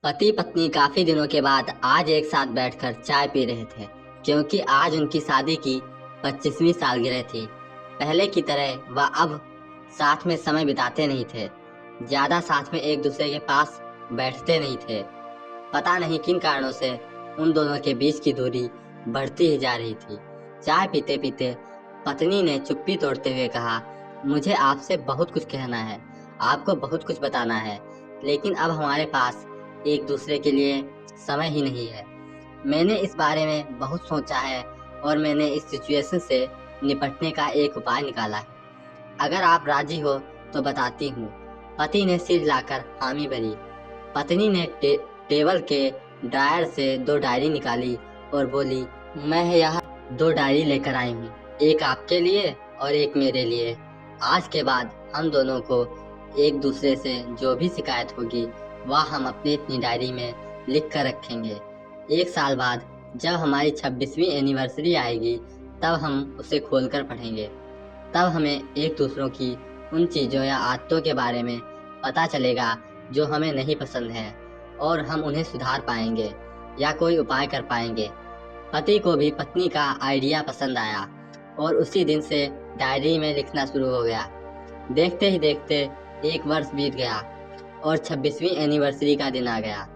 पति पत्नी काफी दिनों के बाद आज एक साथ बैठकर चाय पी रहे थे, क्योंकि आज उनकी शादी की 25वीं सालगिरह थी। पहले की तरह वह अब साथ में समय बिताते नहीं थे, ज्यादा साथ में एक दूसरे के पास बैठते नहीं थे। पता नहीं किन कारणों से उन दोनों के बीच की दूरी बढ़ती ही जा रही थी। चाय पीते पीते पत्नी ने चुप्पी तोड़ते हुए कहा, मुझे आपसे बहुत कुछ कहना है, आपको बहुत कुछ बताना है, लेकिन अब हमारे पास एक दूसरे के लिए समय ही नहीं है। मैंने इस बारे में बहुत सोचा है और मैंने इस सिचुएशन से निपटने का एक उपाय निकाला है। अगर आप राजी हो तो बताती हूँ। पति ने सिर हिलाकर हामी भरी। पत्नी ने टेबल के ड्रायर से 2 डायरी निकाली और बोली, मैं यह 2 डायरी लेकर आई हूँ, एक आपके लिए और एक मेरे लिए। आज के बाद हम दोनों को एक दूसरे से जो भी शिकायत होगी वह हम अपनी अपनी डायरी में लिख कर रखेंगे। 1 साल बाद जब हमारी 26वीं एनिवर्सरी आएगी तब हम उसे खोलकर पढ़ेंगे। तब हमें एक दूसरों की उन चीज़ों या आदतों के बारे में पता चलेगा जो हमें नहीं पसंद है, और हम उन्हें सुधार पाएंगे या कोई उपाय कर पाएंगे। पति को भी पत्नी का आइडिया पसंद आया और उसी दिन से डायरी में लिखना शुरू हो गया। देखते ही देखते 1 वर्ष बीत गया और 26वीं एनिवर्सरी का दिन आ गया।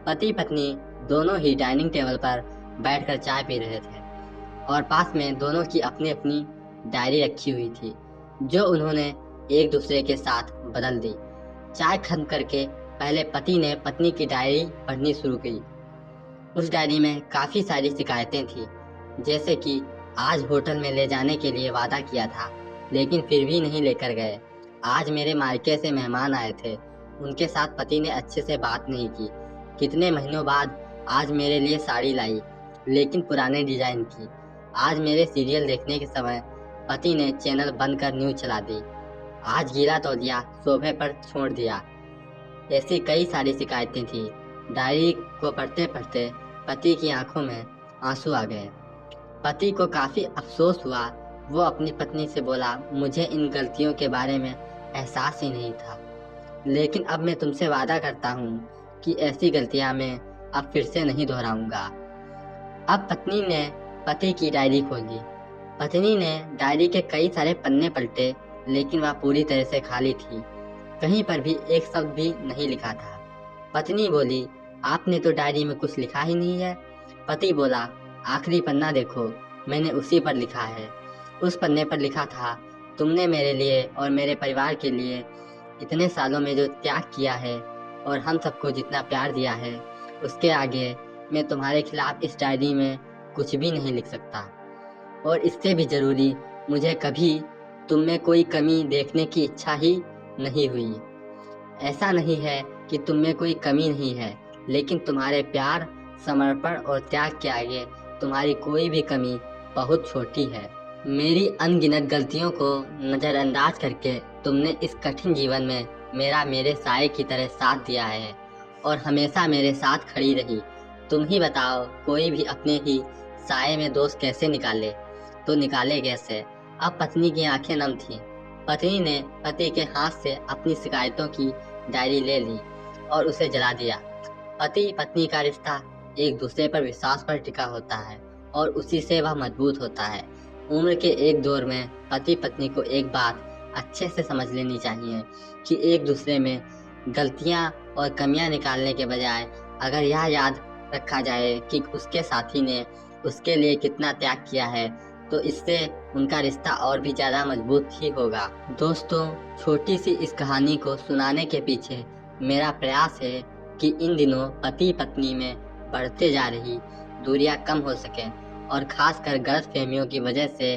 पति पत्नी दोनों ही डाइनिंग टेबल पर बैठकर चाय पी रहे थे और पास में दोनों की अपनी अपनी डायरी रखी हुई थी, जो उन्होंने एक दूसरे के साथ बदल दी। चाय खत्म करके पहले पति ने पत्नी की डायरी पढ़नी शुरू की। उस डायरी में काफ़ी सारी शिकायतें थी, जैसे कि आज होटल में ले जाने के लिए वादा किया था लेकिन फिर भी नहीं लेकर गए। आज मेरे मायके से मेहमान आए थे, उनके साथ पति ने अच्छे से बात नहीं की। कितने महीनों बाद आज मेरे लिए साड़ी लाई, लेकिन पुराने डिजाइन की। आज मेरे सीरियल देखने के समय पति ने चैनल बंद कर न्यूज चला दी। आज गीला तौलिया सोफे पर छोड़ दिया। ऐसी कई सारी शिकायतें थी। डायरी को पढ़ते पढ़ते पति की आंखों में आंसू आ गए। पति को काफ़ी अफसोस हुआ। वो अपनी पत्नी से बोला, मुझे इन गलतियों के बारे में एहसास ही नहीं था, लेकिन अब मैं तुमसे वादा करता हूँ कि ऐसी गलतियाँ मैं अब फिर से नहीं दोहराऊंगा। अब पत्नी ने पति की डायरी खोली। पत्नी ने डायरी के कई सारे पन्ने पलटे, लेकिन वह पूरी तरह से खाली थी। कहीं पर भी एक शब्द भी नहीं लिखा था। पत्नी बोली, आपने तो डायरी में कुछ लिखा ही नहीं है। पति बोला, आखिरी पन्ना देखो, मैंने उसी पर लिखा है। उस पन्ने पर लिखा था, तुमने मेरे लिए और मेरे परिवार के लिए इतने सालों में जो त्याग किया है और हम सबको जितना प्यार दिया है, उसके आगे मैं तुम्हारे खिलाफ इस डायरी में कुछ भी नहीं लिख सकता। और इससे भी ज़रूरी, मुझे कभी तुम में कोई कमी देखने की इच्छा ही नहीं हुई। ऐसा नहीं है कि तुम में कोई कमी नहीं है, लेकिन तुम्हारे प्यार, समर्पण और त्याग के आगे तुम्हारी कोई भी कमी बहुत छोटी है। मेरी अनगिनत गलतियों को नज़रअंदाज करके तुमने इस कठिन जीवन में मेरे साए की तरह साथ दिया है और हमेशा मेरे साथ खड़ी रही। तुम ही बताओ, कोई भी अपने ही साए में दोष कैसे निकाले, तो निकाले कैसे। अब पत्नी की आंखें नम थीं। पत्नी ने पति के हाथ से अपनी शिकायतों की डायरी ले ली और उसे जला दिया। पति पत्नी का रिश्ता एक दूसरे पर विश्वास पर टिका होता है और उसी से वह मजबूत होता है। उम्र के एक दौर में पति पत्नी को एक बात अच्छे से समझ लेनी चाहिए कि एक दूसरे में गलतियां और कमियां निकालने के बजाय अगर यह याद रखा जाए कि उसके साथी ने उसके लिए कितना त्याग किया है, तो इससे उनका रिश्ता और भी ज़्यादा मजबूत ही होगा। दोस्तों, छोटी सी इस कहानी को सुनाने के पीछे मेरा प्रयास है कि इन दिनों पति पत्नी में बढ़ते जा रही दूरियां कम हो सकें, और खासकर गलतफहमियों की वजह से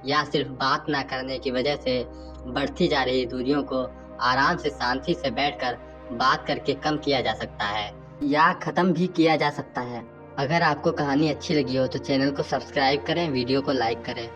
या सिर्फ बात ना करने की वजह से बढ़ती जा रही दूरियों को आराम से शांति से बैठकर बात करके कम किया जा सकता है या ख़त्म भी किया जा सकता है। अगर आपको कहानी अच्छी लगी हो तो चैनल को सब्सक्राइब करें, वीडियो को लाइक करें।